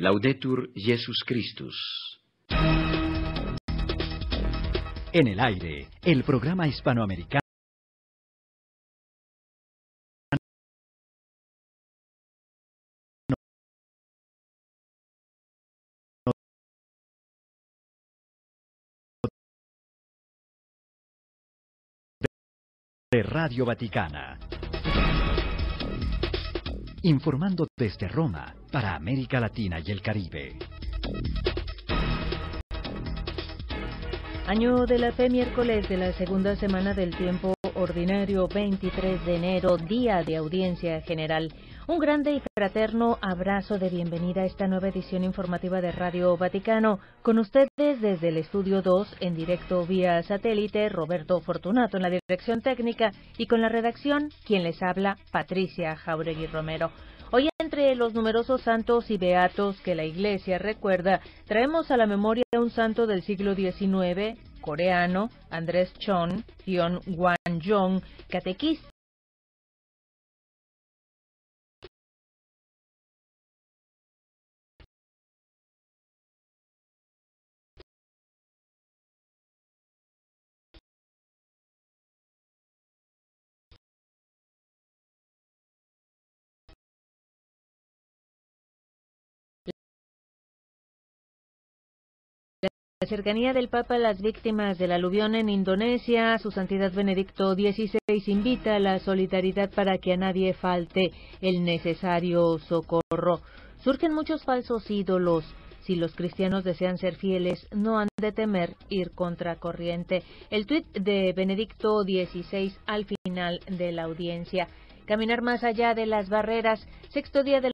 Laudetur Jesus Christus. En el aire, el programa hispanoamericano de Radio Vaticana. Informando desde Roma para América Latina y el Caribe. Año de la Fe, miércoles de la segunda semana del tiempo ordinario, 23 de enero, día de audiencia general. Un grande y fraterno abrazo de bienvenida a esta nueva edición informativa de Radio Vaticano. Con ustedes desde el Estudio 2, en directo vía satélite, Roberto Fortunato en la dirección técnica y con la redacción, quien les habla, Patricia Jauregui Romero. Hoy, entre los numerosos santos y beatos que la Iglesia recuerda, traemos a la memoria un santo del siglo XIX, coreano, Andrés Chon Hyun Wan-jong, catequista. La cercanía del Papa a las víctimas del aluvión en Indonesia, su Santidad Benedicto XVI invita a la solidaridad para que a nadie falte el necesario socorro. Surgen muchos falsos ídolos. Si los cristianos desean ser fieles, no han de temer ir contracorriente. El tuit de Benedicto XVI al final de la audiencia. Caminar más allá de las barreras. Sexto día del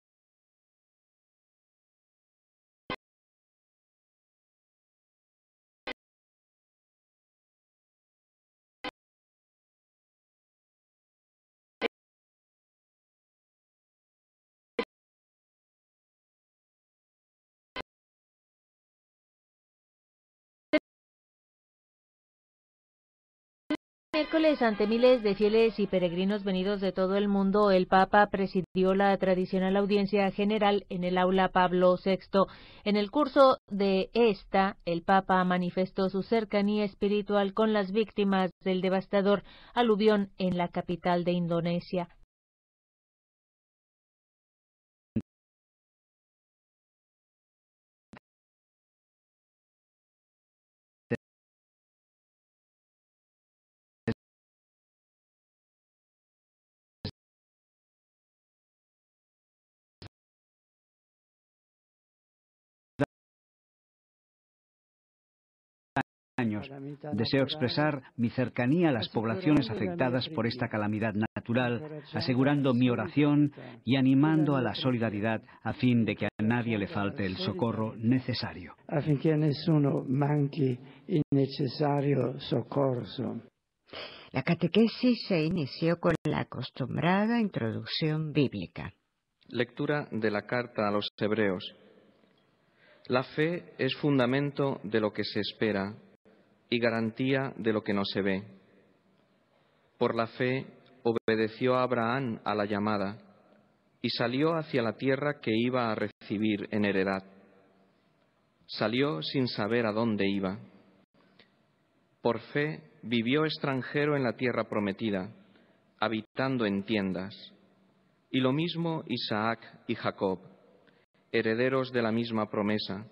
miércoles, ante miles de fieles y peregrinos venidos de todo el mundo, el Papa presidió la tradicional audiencia general en el aula Pablo VI. En el curso de esta, el Papa manifestó su cercanía espiritual con las víctimas del devastador aluvión en la capital de Indonesia. Deseo expresar mi cercanía a las poblaciones afectadas por esta calamidad natural, asegurando mi oración y animando a la solidaridad a fin de que a nadie le falte el socorro necesario. Affinché nessuno manchi il necessario soccorso. La catequesis se inició con la acostumbrada introducción bíblica. Lectura de la carta a los Hebreos. La fe es fundamento de lo que se espera y garantía de lo que no se ve. Por la fe obedeció Abraham a la llamada y salió hacia la tierra que iba a recibir en heredad. Salió sin saber a dónde iba. Por fe vivió extranjero en la tierra prometida, habitando en tiendas. Y lo mismo Isaac y Jacob, herederos de la misma promesa,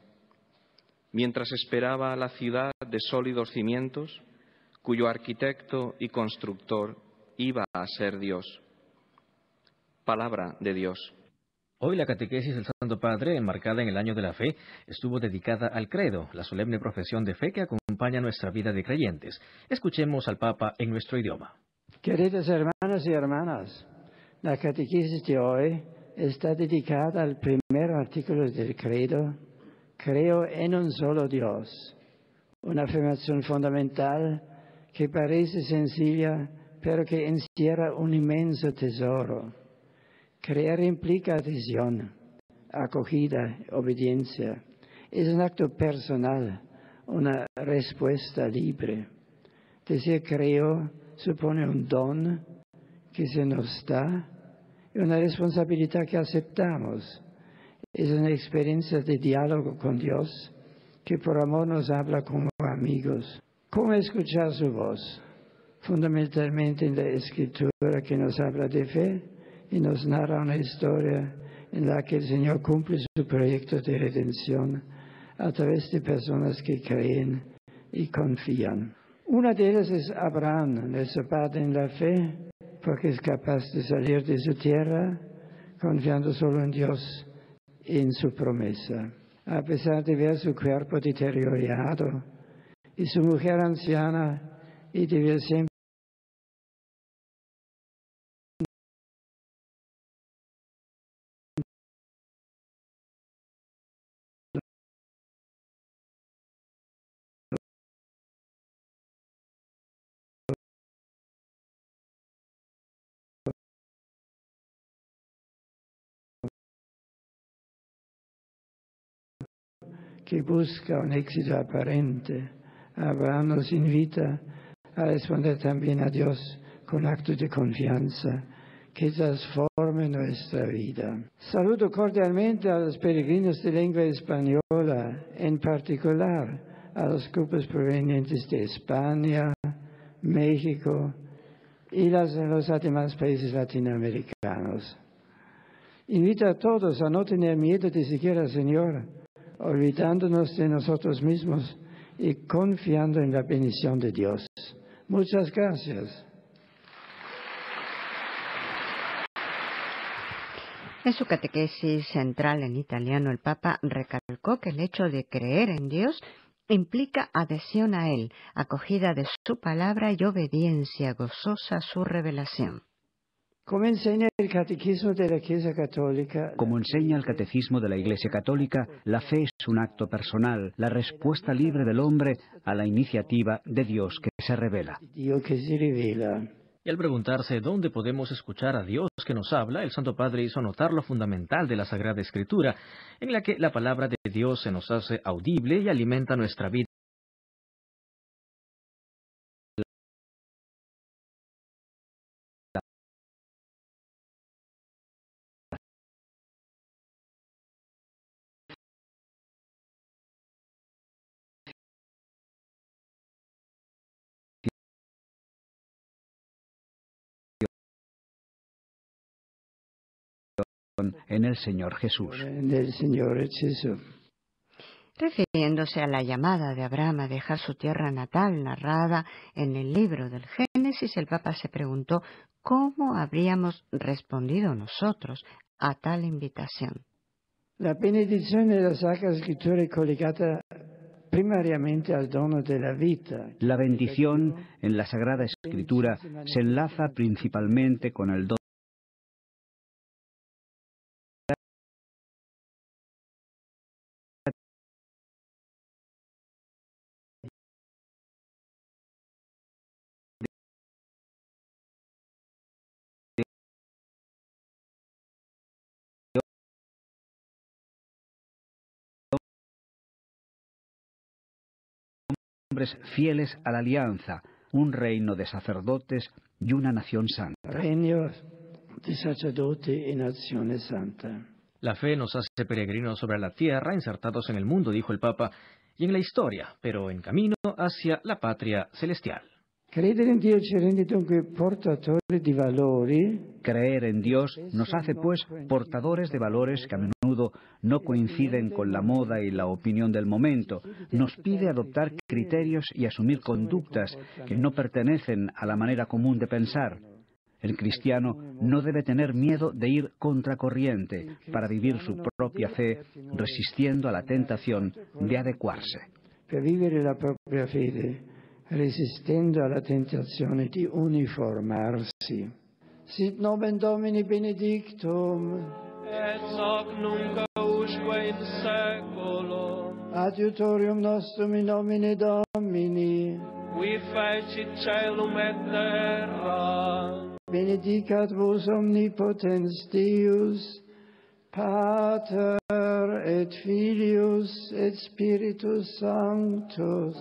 mientras esperaba la ciudad de sólidos cimientos, cuyo arquitecto y constructor iba a ser Dios. Palabra de Dios. Hoy la catequesis del Santo Padre, enmarcada en el Año de la Fe, estuvo dedicada al credo, la solemne profesión de fe que acompaña nuestra vida de creyentes. Escuchemos al Papa en nuestro idioma. Queridos hermanos y hermanas, la catequesis de hoy está dedicada al primer artículo del credo. Creo en un solo Dios, una afirmación fundamental que parece sencilla, pero que encierra un inmenso tesoro. Creer implica adhesión, acogida, obediencia. Es un acto personal, una respuesta libre. Decir creo supone un don que se nos da y una responsabilidad que aceptamos. Es una experiencia de diálogo con Dios que por amor nos habla como amigos. ¿Cómo escuchar su voz? Fundamentalmente en la Escritura, que nos habla de fe y nos narra una historia en la que el Señor cumple su proyecto de redención a través de personas que creen y confían. Una de ellas es Abraham, nuestro padre en la fe, porque es capaz de salir de su tierra confiando solo en Dios y en su promesa. A pesar de ver su cuerpo deteriorado y su mujer anciana y de ver siempre que busca un éxito aparente, Abraham nos invita a responder también a Dios con actos de confianza que transforme nuestra vida. Saludo cordialmente a los peregrinos de lengua española, en particular a los grupos provenientes de España, México y los demás países latinoamericanos. Invito a todos a no tener miedo de seguir al Señor, olvidándonos de nosotros mismos y confiando en la bendición de Dios. Muchas gracias. En su catequesis central en italiano, el Papa recalcó que el hecho de creer en Dios implica adhesión a Él, acogida de su palabra y obediencia gozosa a su revelación. Como enseña el Catecismo de la Iglesia Católica, la fe es un acto personal, la respuesta libre del hombre a la iniciativa de Dios que se revela. Dios que se revela. Y al preguntarse dónde podemos escuchar a Dios que nos habla, el Santo Padre hizo notar lo fundamental de la Sagrada Escritura, en la que la palabra de Dios se nos hace audible y alimenta nuestra vida. En el Señor Jesús. En el Señor Jesús. Refiriéndose a la llamada de Abraham a dejar su tierra natal narrada en el libro del Génesis, el Papa se preguntó cómo habríamos respondido nosotros a tal invitación. La benedizione della Sacra Scrittura è collegata primariamente al dono della vita. La bendición en la Sagrada Escritura se enlaza principalmente con el don hombres fieles a la alianza, un reino de sacerdotes y una nación santa. Regno di sacerdoti e nazione santa. La fe nos hace peregrinos sobre la tierra, insertados en el mundo, dijo el Papa, y en la historia, pero en camino hacia la patria celestial. Credere in Dio ci rende dunque portatori di valori. Creer en Dios nos hace, pues, portadores de valores que a menudo no coinciden con la moda y la opinión del momento. Nos pide adoptar criterios y asumir conductas que no pertenecen a la manera común de pensar. El cristiano no debe tener miedo de ir contracorriente para vivir su propia fe, resistiendo a la tentación de adecuarse. Per vivere la propria fede, resistendo alla tentazione di uniformarsi. Sit nomen Domini benedictum, et hoc nunc usque in seculo. Adiutorium nostrum in nomine Domini, Qui fecit caelum et terra. benedicat vos omnipotens Deus, Pater et Filius et Spiritus Sanctus.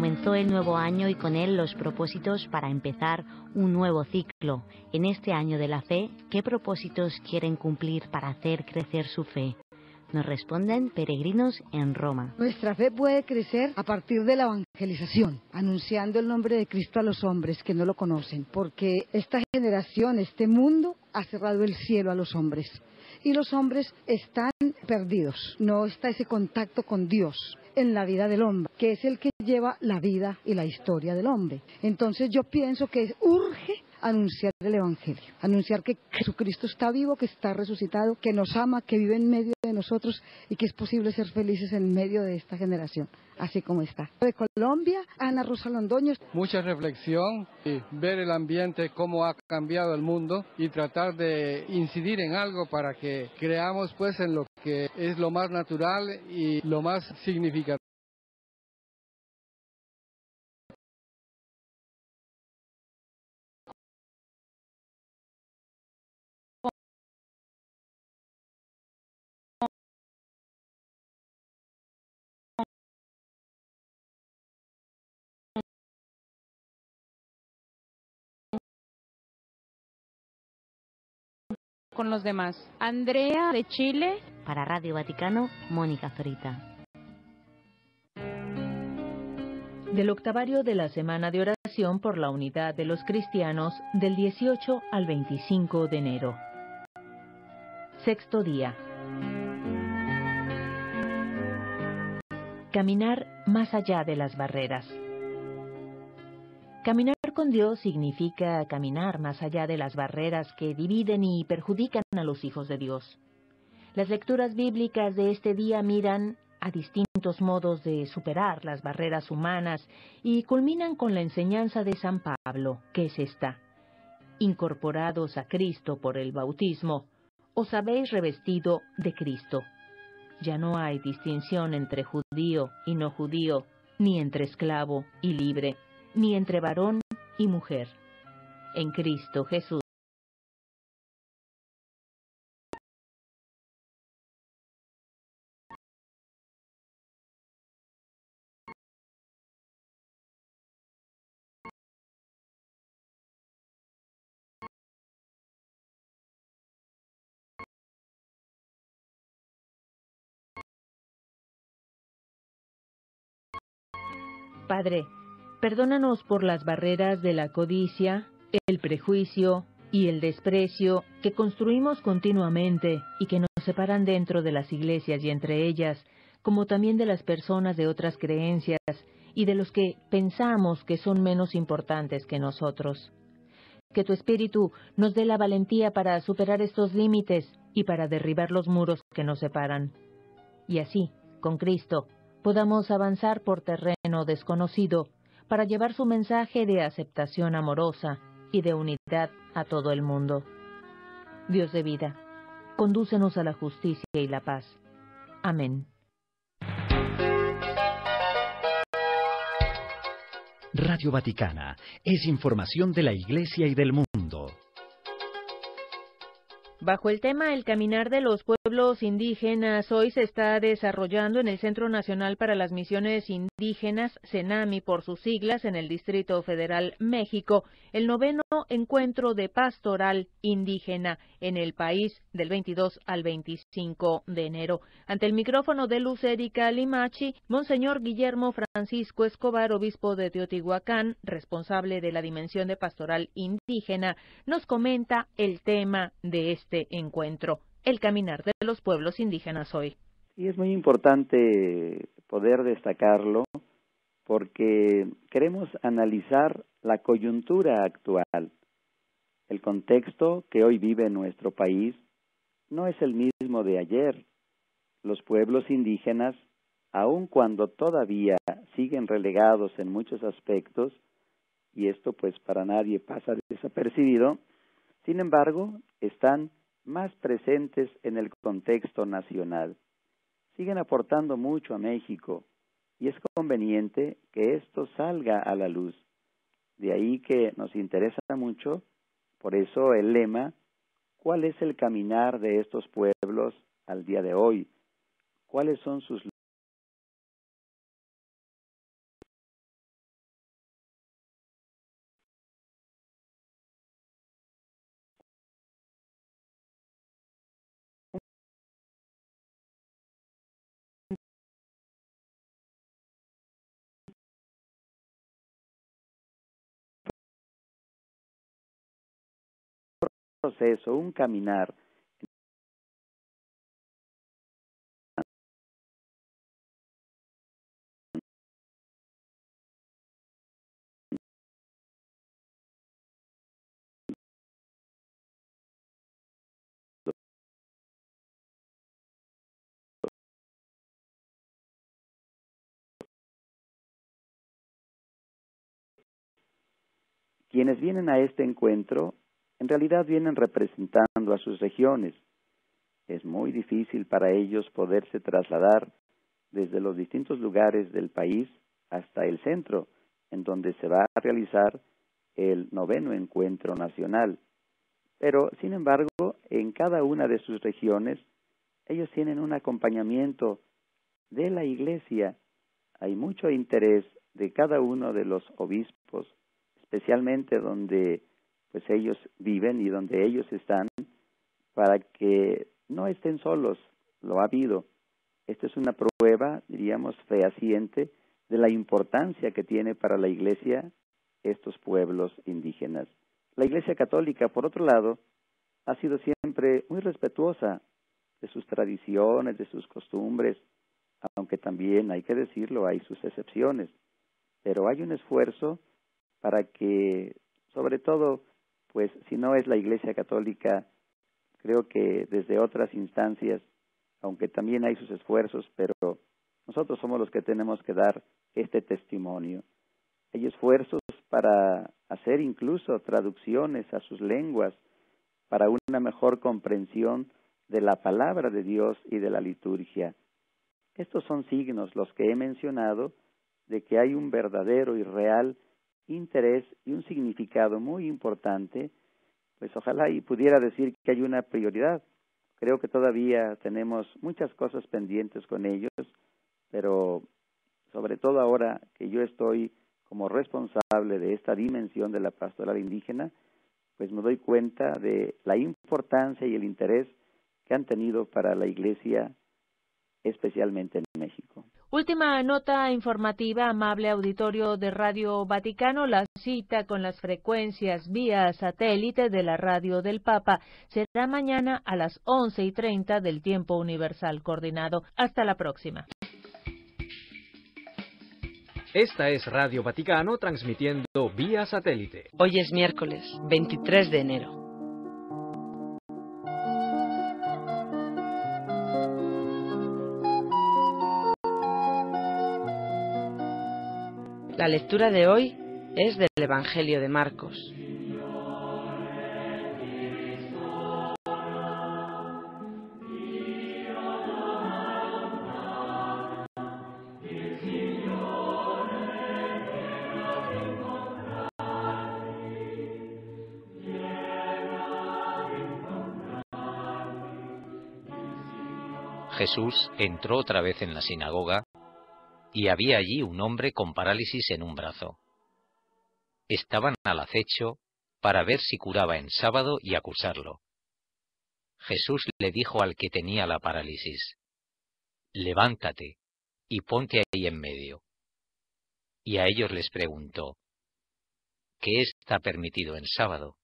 Comenzó el nuevo año y con él los propósitos para empezar un nuevo ciclo. En este año de la fe, ¿qué propósitos quieren cumplir para hacer crecer su fe? Nos responden peregrinos en Roma. Nuestra fe puede crecer a partir de la evangelización, anunciando el nombre de Cristo a los hombres que no lo conocen, porque esta generación, este mundo, ha cerrado el cielo a los hombres. Y los hombres están perdidos, no está ese contacto con Dios en la vida del hombre, que es el que lleva la vida y la historia del hombre. Entonces yo pienso que urge anunciar el Evangelio, anunciar que Jesucristo está vivo, que está resucitado, que nos ama, que vive en medio de nosotros y que es posible ser felices en medio de esta generación, así como está. De Colombia, Ana Rosa Londoño. Mucha reflexión y ver el ambiente, cómo ha cambiado el mundo y tratar de incidir en algo para que creamos pues en lo que es lo más natural y lo más significativo. Con los demás. Andrea de Chile. Para Radio Vaticano, Mónica Zorita. Del octavario de la Semana de Oración por la Unidad de los Cristianos del 18 al 25 de enero. Sexto día. Caminar más allá de las barreras. Caminar con Dios significa caminar más allá de las barreras que dividen y perjudican a los hijos de Dios. Las lecturas bíblicas de este día miran a distintos modos de superar las barreras humanas y culminan con la enseñanza de San Pablo, que es esta: incorporados a Cristo por el bautismo, os habéis revestido de Cristo. Ya no hay distinción entre judío y no judío, ni entre esclavo y libre, ni entre varón y mujer. En Cristo Jesús. Padre, perdónanos por las barreras de la codicia, el prejuicio y el desprecio que construimos continuamente y que nos separan dentro de las iglesias y entre ellas, como también de las personas de otras creencias y de los que pensamos que son menos importantes que nosotros. Que tu Espíritu nos dé la valentía para superar estos límites y para derribar los muros que nos separan. Y así, con Cristo, podamos avanzar por terreno desconocido para llevar su mensaje de aceptación amorosa y de unidad a todo el mundo. Dios de vida, condúcenos a la justicia y la paz. Amén. Radio Vaticana es información de la Iglesia y del mundo. Bajo el tema El caminar de los pueblos indígenas, hoy se está desarrollando en el Centro Nacional para las Misiones Indígenas, CENAMI por sus siglas, en el Distrito Federal, México, el 9º encuentro de pastoral indígena en el país del 22 al 25 de enero. Ante el micrófono de Luz Erika Limachi, Monseñor Guillermo Francisco Escobar, obispo de Teotihuacán, responsable de la dimensión de pastoral indígena, nos comenta el tema de este encuentro, el caminar de los pueblos indígenas hoy. Y es muy importante poder destacarlo porque queremos analizar la coyuntura actual. El contexto que hoy vive nuestro país no es el mismo de ayer. Los pueblos indígenas, aun cuando todavía siguen relegados en muchos aspectos, y esto pues para nadie pasa desapercibido, sin embargo, están más presentes en el contexto nacional. Siguen aportando mucho a México y es conveniente que esto salga a la luz. De ahí que nos interesa mucho, por eso el lema, ¿cuál es el caminar de estos pueblos al día de hoy? ¿Cuáles son sus proceso, un caminar. Quienes vienen a este encuentro, en realidad vienen representando a sus regiones. Es muy difícil para ellos poderse trasladar desde los distintos lugares del país hasta el centro, en donde se va a realizar el 9º encuentro nacional. Pero, sin embargo, en cada una de sus regiones, ellos tienen un acompañamiento de la Iglesia. Hay mucho interés de cada uno de los obispos, especialmente donde pues ellos viven y donde ellos están, para que no estén solos. Lo ha habido. Esta es una prueba, diríamos, fehaciente de la importancia que tiene para la Iglesia estos pueblos indígenas. La Iglesia Católica, por otro lado, ha sido siempre muy respetuosa de sus tradiciones, de sus costumbres, aunque también, hay que decirlo, hay sus excepciones. Pero hay un esfuerzo para que, sobre todo, pues si no es la Iglesia Católica, creo que desde otras instancias, aunque también hay sus esfuerzos, pero nosotros somos los que tenemos que dar este testimonio. Hay esfuerzos para hacer incluso traducciones a sus lenguas, para una mejor comprensión de la palabra de Dios y de la liturgia. Estos son signos, los que he mencionado, de que hay un verdadero y real interés y un significado muy importante. Pues ojalá y pudiera decir que hay una prioridad. Creo que todavía tenemos muchas cosas pendientes con ellos, pero sobre todo ahora que yo estoy como responsable de esta dimensión de la pastoral indígena, pues me doy cuenta de la importancia y el interés que han tenido para la Iglesia, especialmente en México. Última nota informativa, amable auditorio de Radio Vaticano. La cita con las frecuencias vía satélite de la Radio del Papa será mañana a las 11:30 del tiempo universal coordinado. Hasta la próxima. Esta es Radio Vaticano transmitiendo vía satélite. Hoy es miércoles 23 de enero. La lectura de hoy es del Evangelio de Marcos. Jesús entró otra vez en la sinagoga y había allí un hombre con parálisis en un brazo. Estaban al acecho para ver si curaba en sábado y acusarlo. Jesús le dijo al que tenía la parálisis: «Levántate y ponte ahí en medio». Y a ellos les preguntó: «¿Qué está permitido en sábado?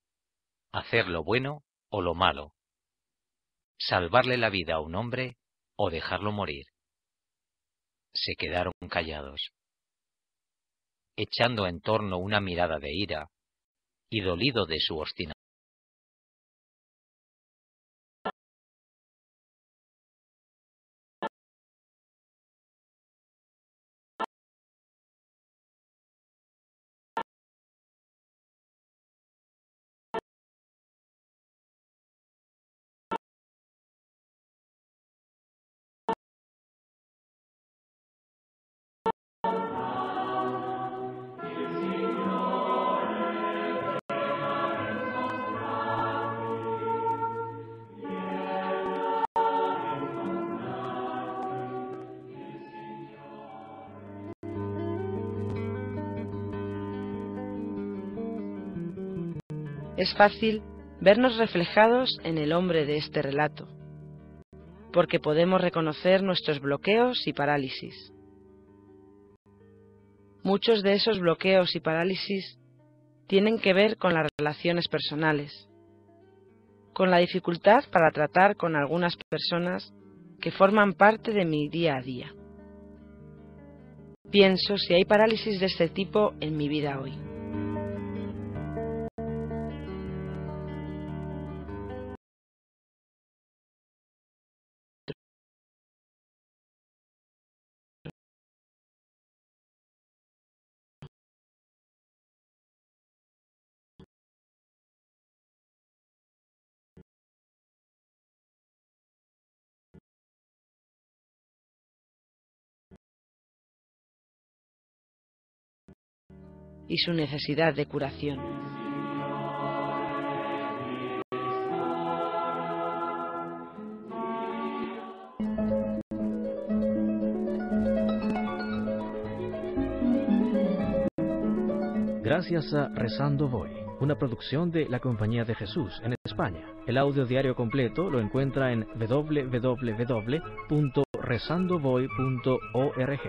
¿Hacer lo bueno o lo malo? ¿Salvarle la vida a un hombre o dejarlo morir?». Se quedaron callados, echando en torno una mirada de ira, y dolido de su obstinación. Es fácil vernos reflejados en el hombre de este relato, porque podemos reconocer nuestros bloqueos y parálisis. Muchos de esos bloqueos y parálisis tienen que ver con las relaciones personales, con la dificultad para tratar con algunas personas que forman parte de mi día a día. Pienso si hay parálisis de este tipo en mi vida hoy. Y su necesidad de curación. Gracias a Rezando Voy, una producción de la Compañía de Jesús en España. El audio diario completo lo encuentra en www.rezandovoy.org.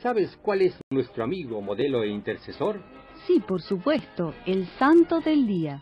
¿Sabes cuál es nuestro amigo, modelo e intercesor? Sí, por supuesto, el Santo del Día.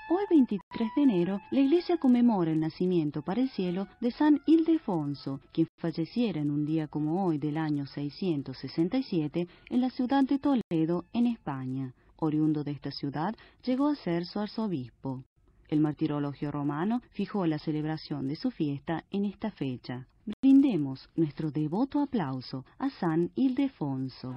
Hoy 23 de enero, la Iglesia conmemora el nacimiento para el cielo de San Ildefonso, quien falleciera en un día como hoy del año 667 en la ciudad de Toledo, en España. Oriundo de esta ciudad, llegó a ser su arzobispo. El martirologio romano fijó la celebración de su fiesta en esta fecha. Brindemos nuestro devoto aplauso a San Ildefonso.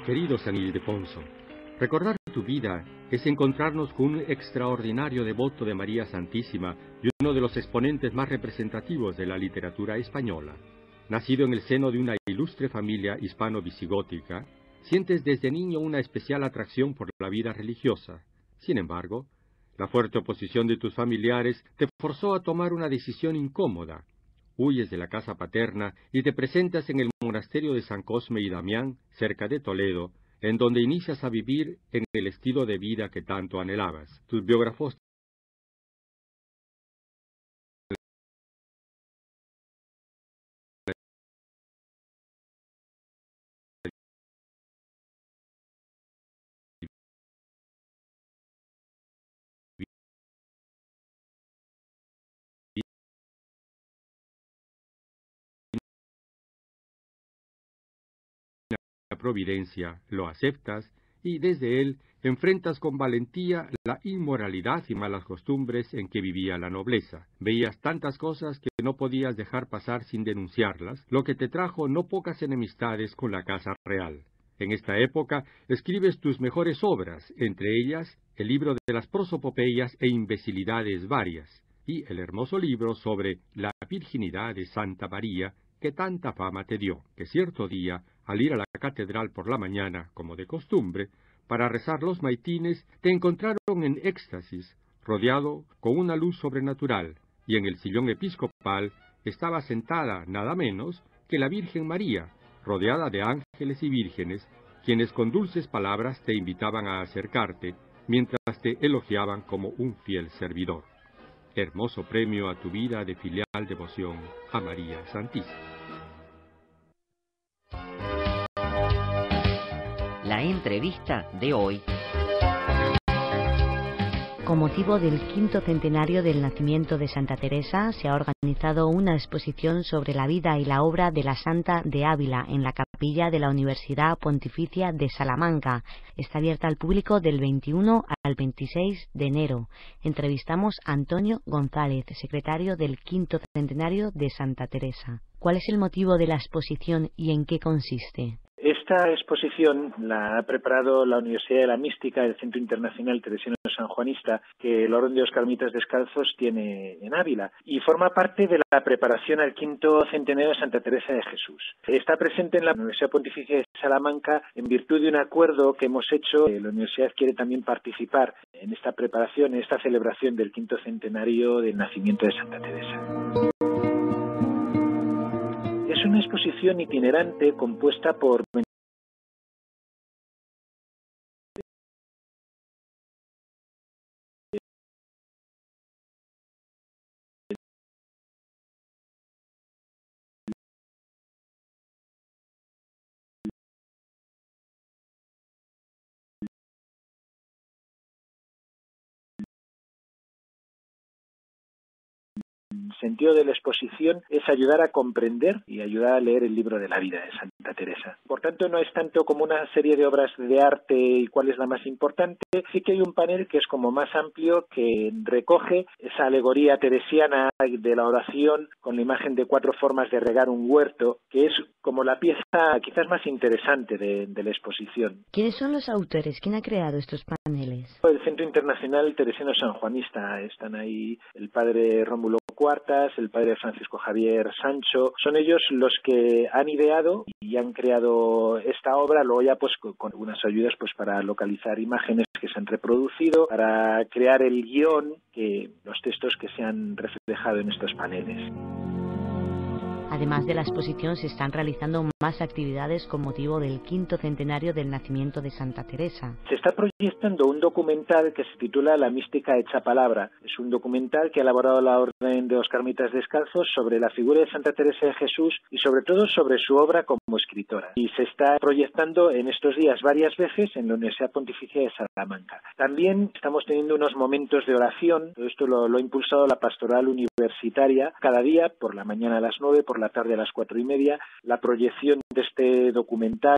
Querido San Ildefonso, recordar tu vida es encontrarnos con un extraordinario devoto de María Santísima y uno de los exponentes más representativos de la literatura española. Nacido en el seno de una ilustre familia hispano-visigótica, sientes desde niño una especial atracción por la vida religiosa. Sin embargo, la fuerte oposición de tus familiares te forzó a tomar una decisión incómoda. Huyes de la casa paterna y te presentas en el monasterio de San Cosme y Damián, cerca de Toledo, en donde inicias a vivir en el estilo de vida que tanto anhelabas. Tus biógrafos providencia, lo aceptas y desde él enfrentas con valentía la inmoralidad y malas costumbres en que vivía la nobleza. Veías tantas cosas que no podías dejar pasar sin denunciarlas, lo que te trajo no pocas enemistades con la casa real. En esta época escribes tus mejores obras, entre ellas el libro de las prosopopeyas e imbecilidades varias, y el hermoso libro sobre la virginidad de Santa María, que tanta fama te dio, que cierto día, al ir a la catedral por la mañana, como de costumbre, para rezar los maitines, te encontraron en éxtasis, rodeado con una luz sobrenatural, y en el sillón episcopal estaba sentada nada menos que la Virgen María, rodeada de ángeles y vírgenes, quienes con dulces palabras te invitaban a acercarte, mientras te elogiaban como un fiel servidor. Hermoso premio a tu vida de filial devoción a María Santísima. La entrevista de hoy. Con motivo del 5º centenario del nacimiento de Santa Teresa, se ha organizado una exposición sobre la vida y la obra de la Santa de Ávila en la capilla de la Universidad Pontificia de Salamanca. Está abierta al público del 21 al 26 de enero. Entrevistamos a Antonio González, secretario del 5º centenario de Santa Teresa. ¿Cuál es el motivo de la exposición y en qué consiste? Esta exposición la ha preparado la Universidad de la Mística, el Centro Internacional Teresiano Sanjuanista, que el Orden de los Carmelitas Descalzos tiene en Ávila, y forma parte de la preparación al 5º centenario de Santa Teresa de Jesús. Está presente en la Universidad Pontificia de Salamanca en virtud de un acuerdo que hemos hecho. La universidad quiere también participar en esta preparación, en esta celebración del 5º centenario del nacimiento de Santa Teresa. Es una exposición itinerante compuesta por el sentido de la exposición es ayudar a comprender y ayudar a leer el libro de la vida de Santa Teresa. Por tanto, no es tanto como una serie de obras de arte y cuál es la más importante. Sí que hay un panel que es como más amplio, que recoge esa alegoría teresiana de la oración con la imagen de 4 formas de regar un huerto, que es como la pieza quizás más interesante de la exposición. ¿Quiénes son los autores? ¿Quién ha creado estos paneles? El Centro Internacional Teresiano Sanjuanista. Están ahí el padre Rómulo Cuartas, el padre Francisco Javier Sancho. Son ellos los que han ideado y han creado esta obra, luego ya pues con algunas ayudas pues para localizar imágenes que se han reproducido, para crear el guión, los textos que se han reflejado en estos paneles. Además de la exposición, se están realizando más actividades con motivo del 5º centenario del nacimiento de Santa Teresa. Se está proyectando un documental que se titula La mística hecha palabra. Es un documental que ha elaborado la Orden de los Carmelitas Descalzos sobre la figura de Santa Teresa de Jesús y sobre todo sobre su obra como escritora. Y se está proyectando en estos días varias veces en la Universidad Pontificia de Salamanca. También estamos teniendo unos momentos de oración. Todo esto lo ha impulsado la Pastoral Universitaria. Cada día, por la mañana a las 9, por la tarde a las 4:30, la proyección de este documental.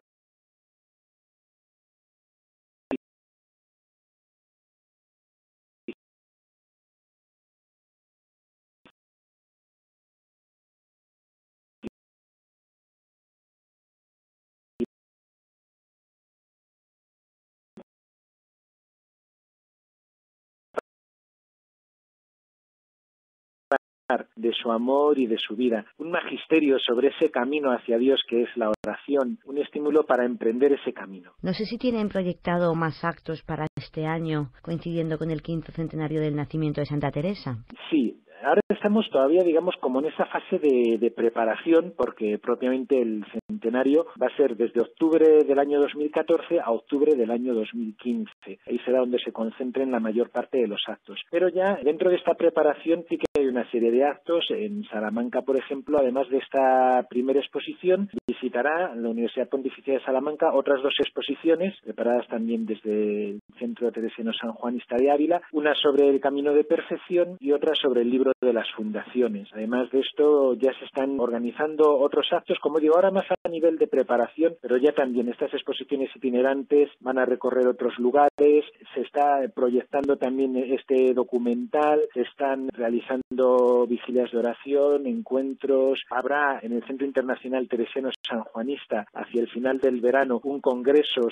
De su amor y de su vida, un magisterio sobre ese camino hacia Dios que es la oración, un estímulo para emprender ese camino. No sé si tienen proyectado más actos para este año, coincidiendo con el 5º centenario del nacimiento de Santa Teresa. Sí. Ahora estamos todavía, digamos, como en esa fase de preparación, porque propiamente el centenario va a ser desde octubre del año 2014 a octubre del año 2015. Ahí será donde se concentren la mayor parte de los actos. Pero ya dentro de esta preparación sí que hay una serie de actos. En Salamanca, por ejemplo, además de esta primera exposición, visitará la Universidad Pontificia de Salamanca otras 2 exposiciones, preparadas también desde el Centro Teresiano Sanjuanista de Ávila, una sobre el Camino de Perfección y otra sobre el libro de las fundaciones. Además de esto, ya se están organizando otros actos, como digo, ahora más a nivel de preparación, pero ya también estas exposiciones itinerantes van a recorrer otros lugares, se está proyectando también este documental, se están realizando vigilias de oración, encuentros, habrá en el Centro Internacional Teresiano Sanjuanista hacia el final del verano un congreso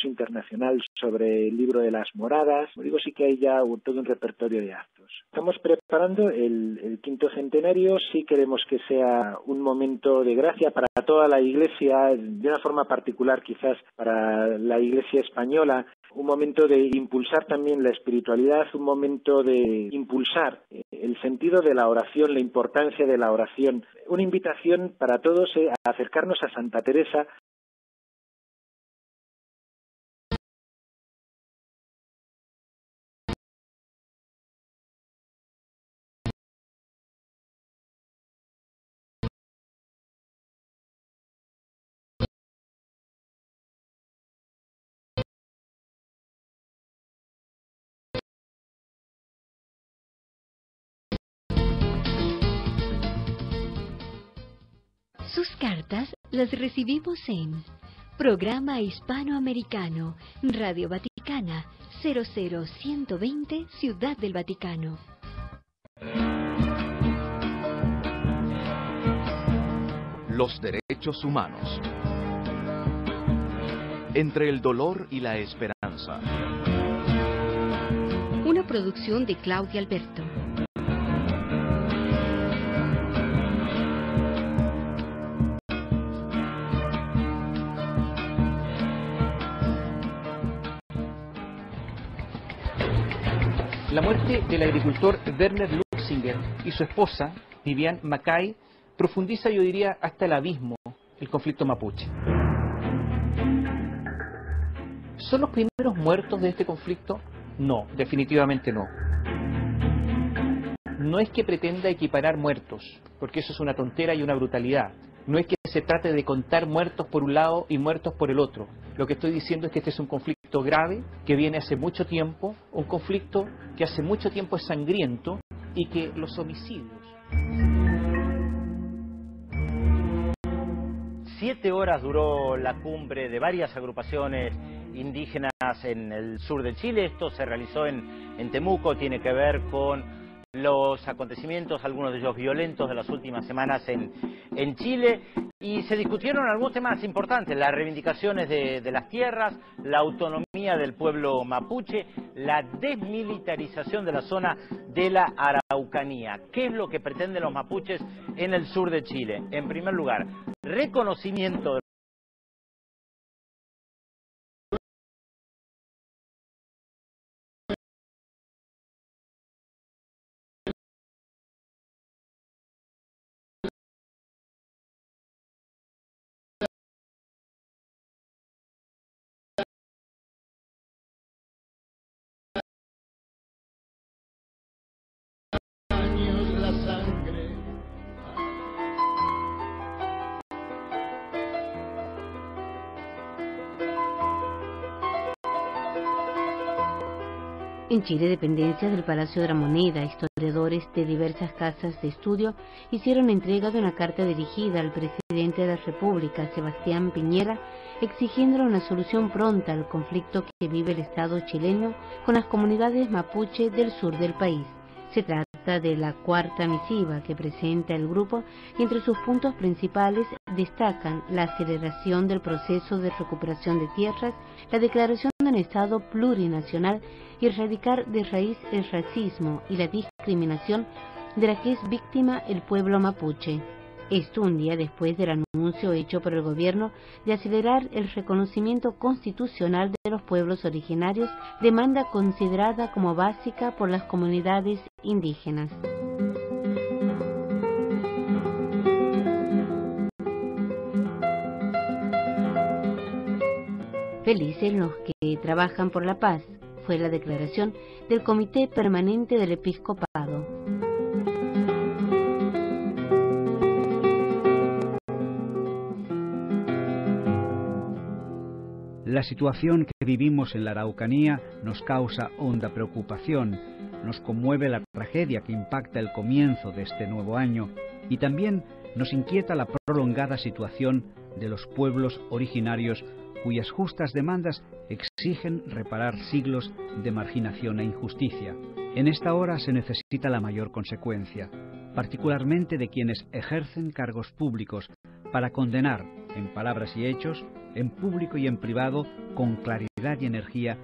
internacional sobre el libro de las moradas. Como digo, sí que hay ya todo un repertorio de actos. Estamos preparando el 5º centenario. Sí queremos que sea un momento de gracia para toda la Iglesia, de una forma particular quizás para la Iglesia española, un momento de impulsar también la espiritualidad, un momento de impulsar el sentido de la oración, la importancia de la oración, una invitación para todos a acercarnos a Santa Teresa. Sus cartas las recibimos en Programa Hispanoamericano, Radio Vaticana, 00120, Ciudad del Vaticano. Los derechos humanos. entre el dolor y la esperanza. Una producción de Claudia Alberto. La muerte del agricultor Werner Luxinger y su esposa, Vivian Mackay, profundiza, yo diría, hasta el abismo el conflicto mapuche. ¿Son los primeros muertos de este conflicto? No, definitivamente no. No es que pretenda equiparar muertos, porque eso es una tontera y una brutalidad. No es que se trate de contar muertos por un lado y muertos por el otro. Lo que estoy diciendo es que este es un conflicto grave, que viene hace mucho tiempo, un conflicto que hace mucho tiempo es sangriento y que los homicidios... 7 horas duró la cumbre de varias agrupaciones indígenas en el sur de Chile. Esto se realizó en Temuco, tiene que ver con los acontecimientos, algunos de ellos violentos, de las últimas semanas en Chile, y se discutieron algunos temas importantes: las reivindicaciones de las tierras, la autonomía del pueblo mapuche, la desmilitarización de la zona de la Araucanía. ¿Qué es lo que pretenden los mapuches en el sur de Chile? En primer lugar, reconocimiento de En Chile, dependencias del Palacio de la Moneda, historiadores de diversas casas de estudio hicieron entrega de una carta dirigida al presidente de la República, Sebastián Piñera, exigiéndole una solución pronta al conflicto que vive el Estado chileno con las comunidades mapuche del sur del país. Se trata de la cuarta misiva que presenta el grupo y entre sus puntos principales destacan la aceleración del proceso de recuperación de tierras, la declaración de un Estado plurinacional y erradicar de raíz el racismo y la discriminación de la que es víctima el pueblo mapuche. Esto un día después del anuncio hecho por el gobierno de acelerar el reconocimiento constitucional de los pueblos originarios, demanda considerada como básica por las comunidades indígenas. Felices los que trabajan por la paz, fue la declaración del Comité Permanente del Episcopado. La situación que vivimos en la Araucanía nos causa honda preocupación, nos conmueve la tragedia que impacta el comienzo de este nuevo año y también nos inquieta la prolongada situación de los pueblos originarios cuyas justas demandas exigen reparar siglos de marginación e injusticia. En esta hora se necesita la mayor consecuencia, particularmente de quienes ejercen cargos públicos, para condenar, en palabras y hechos, en público y en privado, con claridad y energía,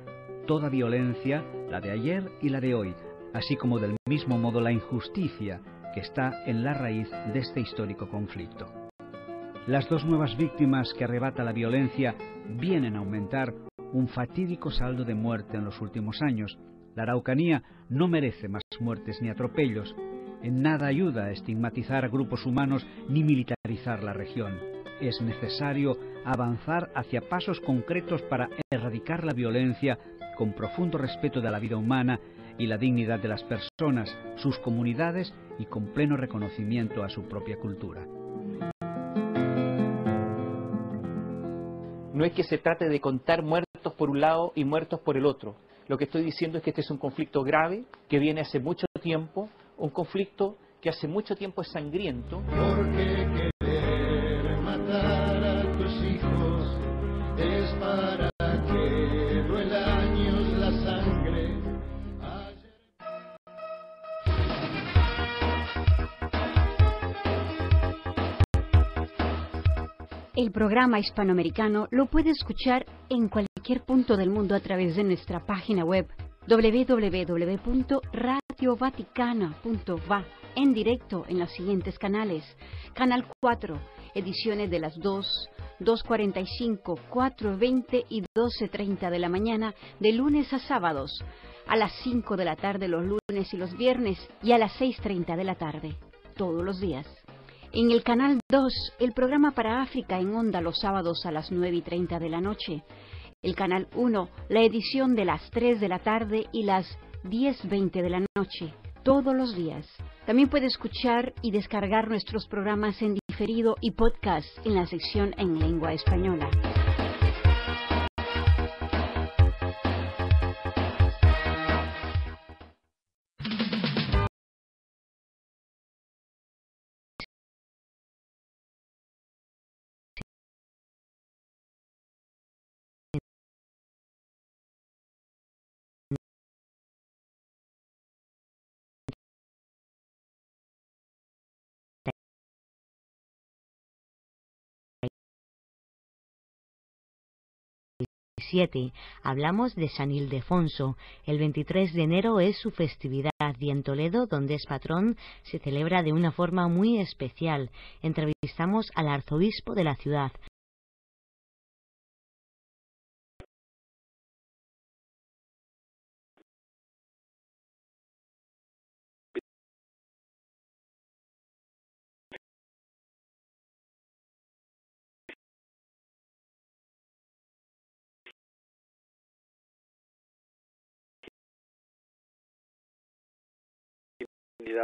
toda violencia, la de ayer y la de hoy, así como del mismo modo la injusticia que está en la raíz de este histórico conflicto. Las dos nuevas víctimas que arrebata la violencia vienen a aumentar un fatídico saldo de muerte en los últimos años. La Araucanía no merece más muertes ni atropellos. En nada ayuda a estigmatizar a grupos humanos ni militarizar la región. Es necesario avanzar hacia pasos concretos para erradicar la violencia con profundo respeto de la vida humana y la dignidad de las personas, sus comunidades y con pleno reconocimiento a su propia cultura. No es que se trate de contar muertos por un lado y muertos por el otro. Lo que estoy diciendo es que este es un conflicto grave que viene hace mucho tiempo, un conflicto que hace mucho tiempo es sangriento. Porque querer matar a tus hijos es para que duela años la sangre. El programa hispanoamericano lo puede escuchar en cualquier punto del mundo a través de nuestra página web www.radiovaticana.va, en directo en los siguientes canales: Canal 4, ediciones de las 2, 2:45, 4:20 y 12:30 de la mañana, de lunes a sábados, a las 5 de la tarde los lunes y los viernes, y a las 6:30 de la tarde, todos los días. En el Canal 2, el programa para África en onda los sábados a las 9:30 de la noche. El Canal 1, la edición de las 3 de la tarde y las 10:20 de la noche, todos los días. También puede escuchar y descargar nuestros programas en diferido y podcast en la sección en lengua española. Hablamos de San Ildefonso. El 23 de enero es su festividad y en Toledo, donde es patrón, se celebra de una forma muy especial. Entrevistamos al arzobispo de la ciudad.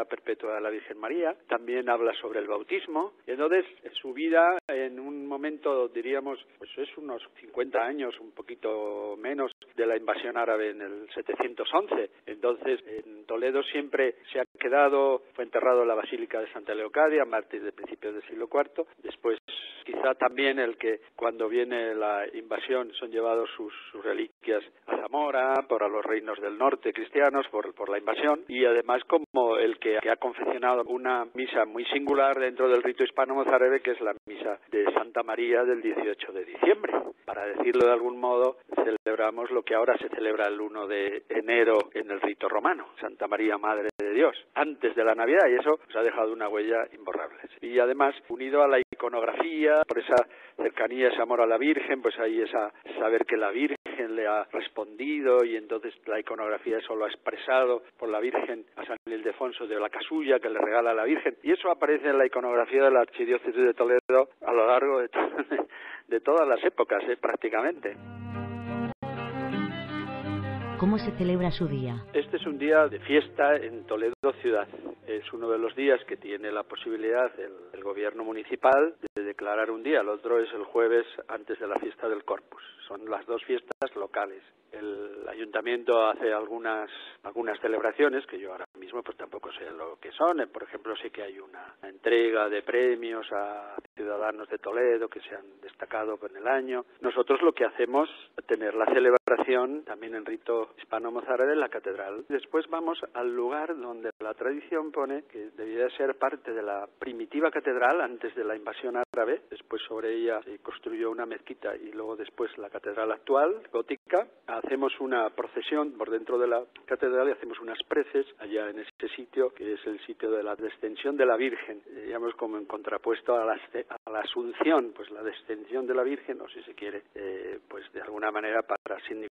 Perpetua de la Virgen María, también habla sobre el bautismo. Entonces, su vida en un momento, diríamos, pues es unos 50 años, un poquito menos, de la invasión árabe en el 711. Entonces, en Toledo siempre se ha quedado, fue enterrado en la Basílica de Santa Leocadia, mártir de principios del siglo IV. Después, quizá también el que cuando viene la invasión son llevados sus reliquias a Zamora, por a los reinos del norte cristianos, por la invasión, y además como el que ha confeccionado una misa muy singular dentro del rito hispano-mozárabe, que es la misa de Santa María del 18 de diciembre. Para decirlo de algún modo, celebramos lo que ahora se celebra el 1 de enero en el rito romano, Santa María Madre de Dios, antes de la Navidad, y eso nos ha dejado una huella imborrable. Y además, unido a la iconografía, por esa cercanía, ese amor a la Virgen, pues hay saber que la Virgen le ha respondido, y entonces la iconografía eso lo ha expresado por la Virgen a San Ildefonso de la casulla que le regala a la Virgen, y eso aparece en la iconografía de la Archidiócesis de Toledo a lo largo de todas las épocas, prácticamente. ¿Cómo se celebra su día? Este es un día de fiesta en Toledo ciudad. Es uno de los días que tiene la posibilidad el gobierno municipal de declarar un día. El otro es el jueves antes de la fiesta del Corpus. Son las dos fiestas locales. El ayuntamiento hace algunas celebraciones que yo ahora mismo pues tampoco sé lo que son. Por ejemplo, sé que hay una entrega de premios a ciudadanos de Toledo que se han destacado en el año. Nosotros lo que hacemos es tener la celebración también en rito hispano-mozárabe en la catedral. Después vamos al lugar donde la tradición pone que debía ser parte de la primitiva catedral antes de la invasión árabe. Después sobre ella se construyó una mezquita y luego después la catedral actual, gótica. Hacemos una procesión por dentro de la catedral y hacemos unas preces allá en ese sitio, que es el sitio de la descensión de la Virgen, digamos como en contrapuesto a la Asunción, pues la descensión de la Virgen, o si se quiere, pues de alguna manera para significar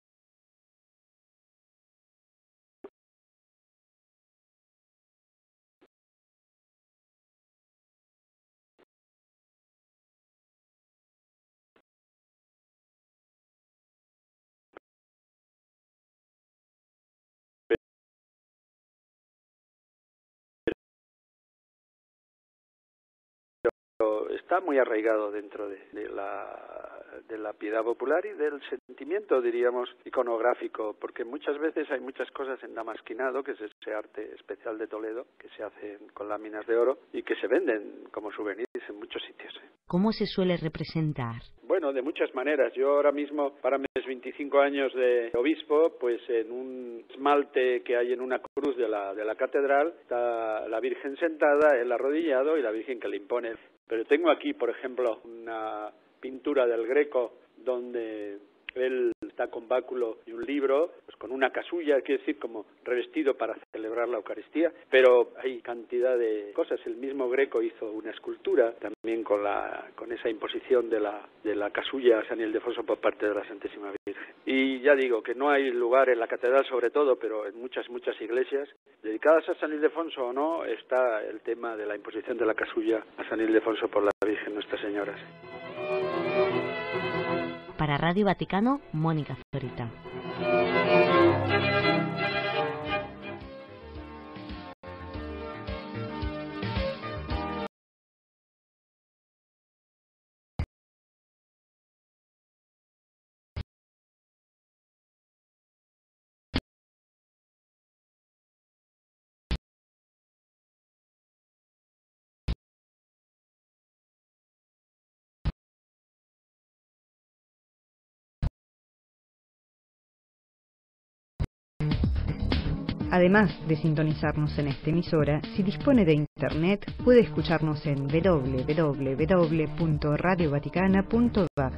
está muy arraigado dentro de la piedad popular y del sentimiento, diríamos, iconográfico, porque muchas veces hay muchas cosas en damasquinado, que es ese arte especial de Toledo, que se hacen con láminas de oro y que se venden como souvenirs en muchos sitios. ¿Cómo se suele representar? Bueno, de muchas maneras. Yo ahora mismo, para mis 25 años de obispo, pues en un esmalte que hay en una cruz de la catedral, está la Virgen sentada, el arrodillado y la Virgen que le impone. Pero tengo aquí, por ejemplo, una pintura del Greco donde él está con báculo y un libro, pues con una casulla, quiere decir como revestido para celebrar la Eucaristía, pero hay cantidad de cosas. El mismo Greco hizo una escultura también con esa imposición de la casulla a San Ildefonso por parte de la Santísima Virgen. Y ya digo que no hay lugar en la catedral sobre todo, pero en muchas iglesias dedicadas a San Ildefonso o no, está el tema de la imposición de la casulla a San Ildefonso por la Virgen Nuestra Señora. Para Radio Vaticano, Mónica Zorita. Además de sintonizarnos en esta emisora, si dispone de internet, puede escucharnos en www.radiovaticana.va.